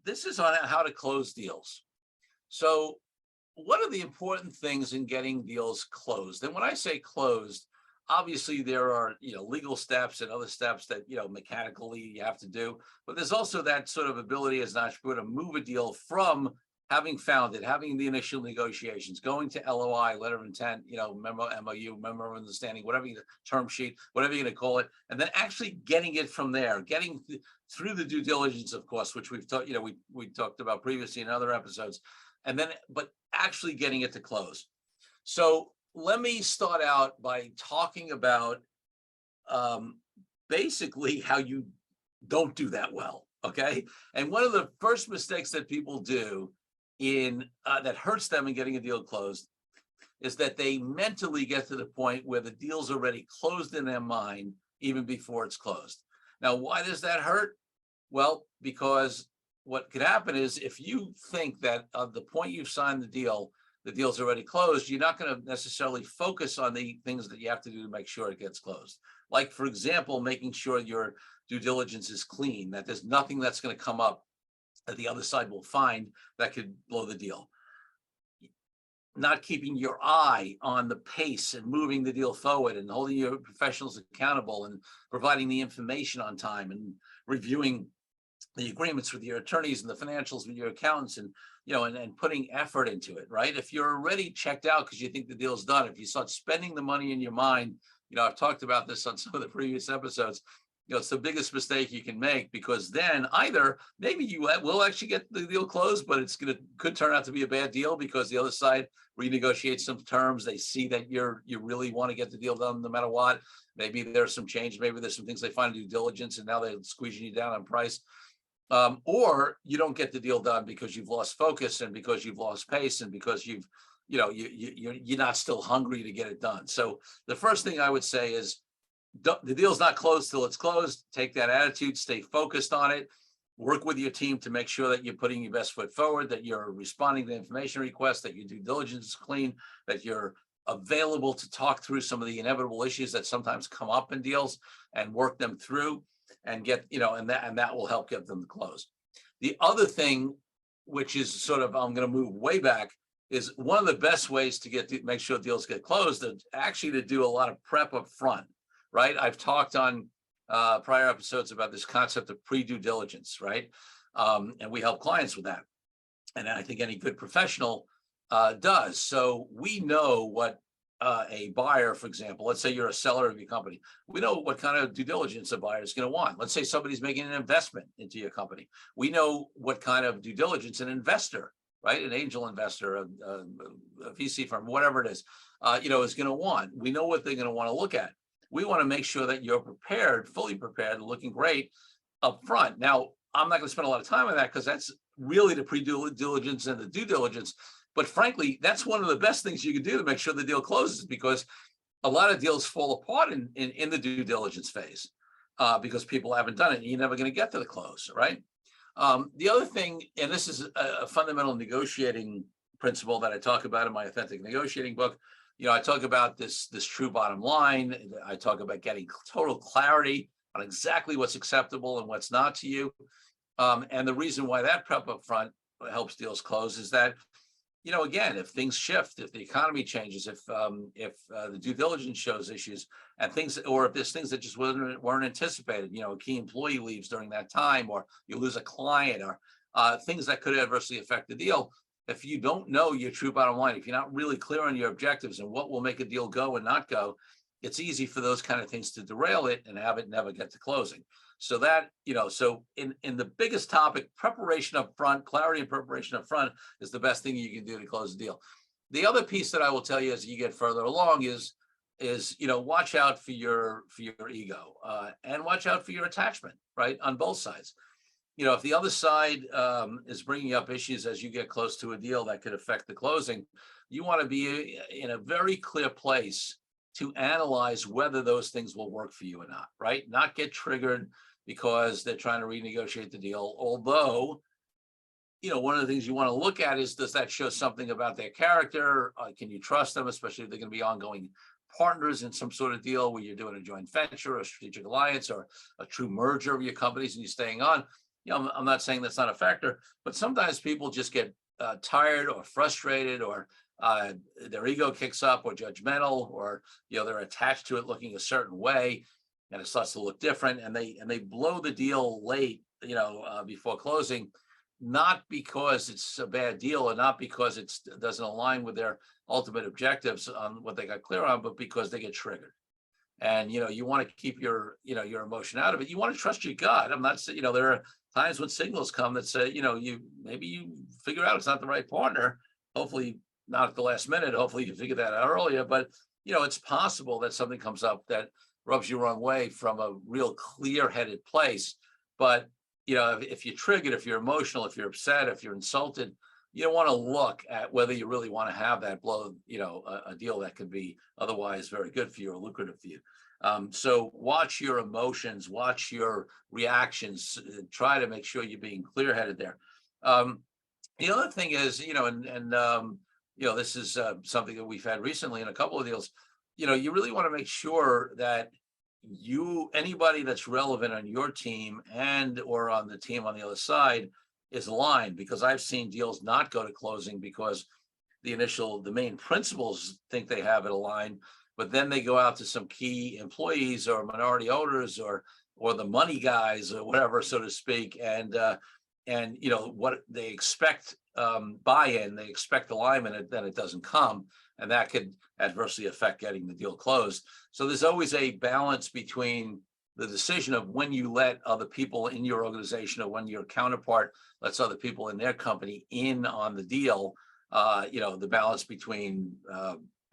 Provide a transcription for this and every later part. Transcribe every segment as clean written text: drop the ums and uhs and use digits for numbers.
This is on how to close deals. So, what are the important things in getting deals closed? And when I say closed, obviously there are legal steps and other steps that mechanically you have to do, but there's also that sort of ability as an entrepreneur to move a deal from having found it, having the initial negotiations, going to LOI, letter of intent, memo, MOU, memorandum of understanding, whatever term sheet, whatever you're going to call it, and then actually getting it from there, getting through the due diligence, of course, which we've talked, we talked about previously in other episodes, and then but actually getting it to close. So let me start out by talking about basically how you don't do that well. Okay. And one of the first mistakes that people do in that hurts them in getting a deal closed is that they mentally get to the point where the deal's already closed in their mind even before it's closed. Now, why does that hurt? Well, because what could happen is if you think that at the point you've signed the deal's already closed, you're not going to necessarily focus on the things that you have to do to make sure it gets closed. Like, for example, making sure your due diligence is clean, that there's nothing that's going to come up that the other side will find that could blow the deal. Not keeping your eye on the pace and moving the deal forward and holding your professionals accountable and providing the information on time and reviewing the agreements with your attorneys and the financials with your accountants and and putting effort into it, right? If you're already checked out because you think the deal's done, if you start spending the money in your mind, I've talked about this on some of the previous episodes, it's the biggest mistake you can make, because then either maybe you will actually get the deal closed, but could turn out to be a bad deal because the other side renegotiates some terms. They see that you really want to get the deal done no matter what. Maybe there's some change. Maybe there's some things they find in due diligence and now they're squeezing you down on price. Or you don't get the deal done because you've lost focus and because you've lost pace and because you're not still hungry to get it done. So the first thing I would say is the deal's not closed till it's closed. Take that attitude, stay focused on it, work with your team to make sure that you're putting your best foot forward, that you're responding to information requests, that your due diligence is clean, that you're available to talk through some of the inevitable issues that sometimes come up in deals and work them through and get, and that will help get them to close. The other thing, which is sort of, I'm going to move way back, is one of the best ways to make sure deals get closed, is actually to do a lot of prep up front, right? I've talked on prior episodes about this concept of pre-due diligence, right? And we help clients with that. And I think any good professional does. So we know what a buyer, for example, let's say you're a seller of your company, we know what kind of due diligence a buyer is going to want. Let's say somebody's making an investment into your company. We know what kind of due diligence an investor, right? An angel investor, a VC firm, whatever it is, is going to want. We know what they're going to want to look at. We want to make sure that you're prepared, fully prepared, and looking great up front. Now, I'm not going to spend a lot of time on that because that's really the pre-due diligence and the due diligence. But frankly, that's one of the best things you can do to make sure the deal closes, because a lot of deals fall apart in the due diligence phase because people haven't done it and you're never going to get to the close, right? The other thing, and this is a fundamental negotiating principle that I talk about in my Authentic Negotiating book, I talk about this true bottom line. I talk about getting total clarity on exactly what's acceptable and what's not to you. And the reason why that prep up front helps deals close is that, again, if things shift, if the economy changes, if the due diligence shows issues and things, or if there's things that just weren't anticipated, a key employee leaves during that time, or you lose a client, or things that could adversely affect the deal. If you don't know your true bottom line, if you're not really clear on your objectives and what will make a deal go and not go, it's easy for those kind of things to derail it and have it never get to closing. So that, so in the biggest topic, preparation up front, clarity and preparation up front is the best thing you can do to close the deal. The other piece that I will tell you as you get further along is watch out for your ego and watch out for your attachment, right? On both sides. If the other side is bringing up issues as you get close to a deal that could affect the closing, you want to be in a very clear place to analyze whether those things will work for you or not, right? Not get triggered because they're trying to renegotiate the deal. Although, one of the things you want to look at is, does that show something about their character? Can you trust them, especially if they're going to be ongoing partners in some sort of deal where you're doing a joint venture or a strategic alliance or a true merger of your companies and you're staying on? I'm not saying that's not a factor, but sometimes people just get tired or frustrated, or their ego kicks up, or judgmental, or they're attached to it looking a certain way, and it starts to look different, and they blow the deal late, before closing, not because it's a bad deal, or not because it doesn't align with their ultimate objectives on what they got clear on, but because they get triggered. And you want to keep your emotion out of it. You want to trust your gut. I'm not saying, there are times when signals come that say, maybe you figure out it's not the right partner. Hopefully not at the last minute. Hopefully you figure that out earlier. But it's possible that something comes up that rubs you the wrong way from a real clear-headed place. But if you're triggered, if you're emotional, if you're upset, if you're insulted, you don't want to look at whether you really want to have that blow, a deal that could be otherwise very good for you or lucrative for you. So watch your emotions, watch your reactions, try to make sure you're being clear-headed there. The other thing is, this is something that we've had recently in a couple of deals. You really want to make sure that anybody that's relevant on your team and or on the team on the other side is aligned, because I've seen deals not go to closing because the main principals think they have it aligned, but then they go out to some key employees or minority owners or the money guys or whatever, so to speak, and what they expect buy-in, they expect alignment, and then it doesn't come, and that could adversely affect getting the deal closed. So there's always a balance between the decision of when you let other people in your organization, or when your counterpart lets other people in their company in on the deal, the balance between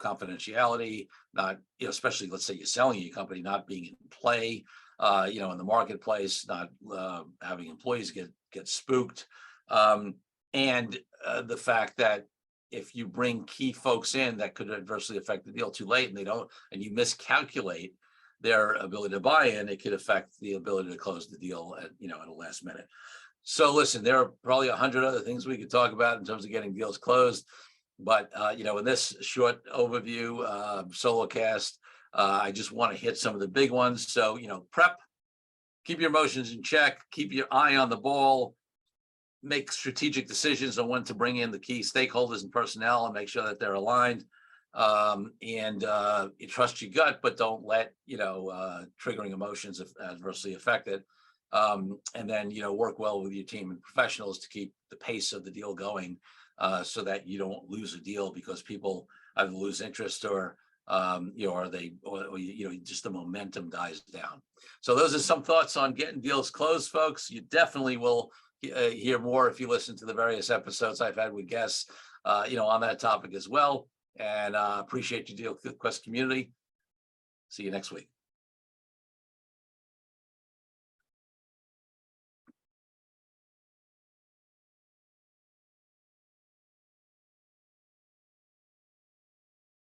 confidentiality, not, especially let's say you're selling your company, not being in play, in the marketplace, not having employees get spooked, and the fact that if you bring key folks in that could adversely affect the deal too late, and you miscalculate their ability to buy in, it could affect the ability to close the deal at the last minute. So listen, there are probably 100 other things we could talk about in terms of getting deals closed, but in this short overview solo cast, I just want to hit some of the big ones. So prep, keep your emotions in check, keep your eye on the ball, make strategic decisions on when to bring in the key stakeholders and personnel and make sure that they're aligned. You trust your gut, but don't let triggering emotions adversely affect it. And then work well with your team and professionals to keep the pace of the deal going, so that you don't lose a deal because people either lose interest or just the momentum dies down. So those are some thoughts on getting deals closed, folks. You definitely will hear more if you listen to the various episodes I've had with guests on that topic as well. And appreciate your Deal Quest community. See you next week.